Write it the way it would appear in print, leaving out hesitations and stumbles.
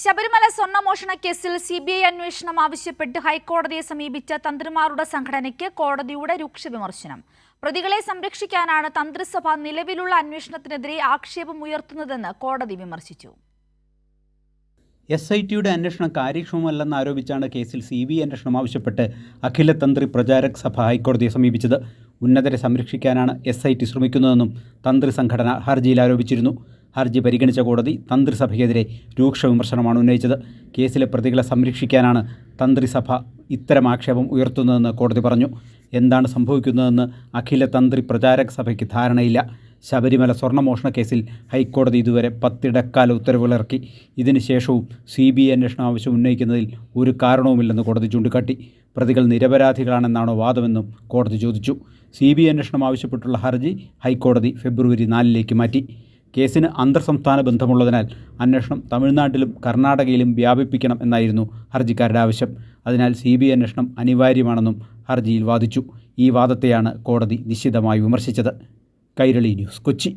ശബരിമല സ്വർണ്ണമോഷണ കേസിൽ സിബിഐ അന്വേഷണം ആവശ്യപ്പെട്ട് ഹൈക്കോടതിയെ സമീപിച്ച തന്ത്രിമാരുടെ സംഘടനയ്ക്ക് കോടതിയുടെ രൂക്ഷ വിമർശനം. പ്രതികളെ സംരക്ഷിക്കാനാണ് തന്ത്രിസഭ നിലവിലുള്ള അന്വേഷണത്തിനെതിരെ ആക്ഷേപം ഉയർത്തുന്നതെന്ന് കോടതി വിമർശിച്ചു. SITയുടെ അന്വേഷണം കാര്യക്ഷമമല്ലെന്ന് ആരോപിച്ചാണ് കേസിൽ CBI അന്വേഷണം ആവശ്യപ്പെട്ട് അഖില തന്ത്രി പ്രചാരക് സഭ ഹൈക്കോടതിയെ സമീപിച്ചത്. ഉന്നതരെ സംരക്ഷിക്കാനാണ് SIT ശ്രമിക്കുന്നതെന്നും തന്ത്രി സംഘടന ഹർജിയിൽ ആരോപിച്ചിരുന്നു. ഹർജി പരിഗണിച്ച കോടതി തന്ത്രിസഭയ്ക്കെതിരെ രൂക്ഷ വിമർശനമാണ് ഉന്നയിച്ചത്. കേസിലെ പ്രതികളെ സംരക്ഷിക്കാനാണ് തന്ത്രിസഭ ഇത്തരം ആക്ഷേപം ഉയർത്തുന്നതെന്ന് കോടതി പറഞ്ഞു. എന്താണ് സംഭവിക്കുന്നതെന്ന് അഖില തന്ത്രി പ്രചാരക് സഭയ്ക്ക് ധാരണയില്ല. ശബരിമല സ്വർണ്ണമോഷണ കേസിൽ ഹൈക്കോടതി ഇതുവരെ 10 ഇടക്കാല ഉത്തരവുകളിറക്കി. ഇതിനുശേഷവും CBI അന്വേഷണം ആവശ്യം ഉന്നയിക്കുന്നതിൽ ഒരു കാരണവുമില്ലെന്ന് കോടതി ചൂണ്ടിക്കാട്ടി. പ്രതികൾ നിരപരാധികളാണെന്നാണോ വാദമെന്നും കോടതി ചോദിച്ചു. CBI അന്വേഷണം ആവശ്യപ്പെട്ടുള്ള ഹർജി ഹൈക്കോടതി ഫെബ്രുവരി 4 മാറ്റി. കേസിന് അന്തർസംസ്ഥാന ബന്ധമുള്ളതിനാൽ അന്വേഷണം തമിഴ്നാട്ടിലും കർണാടകയിലും വ്യാപിപ്പിക്കണം എന്നായിരുന്നു ഹർജിക്കാരുടെ ആവശ്യം. അതിനാൽ CBI അന്വേഷണം അനിവാര്യമാണെന്നും ഹർജിയിൽ വാദിച്ചു. ഈ വാദത്തെയാണ് കോടതി നിശിതമായി വിമർശിച്ചത്. കൈരളി ന്യൂസ്, കൊച്ചി.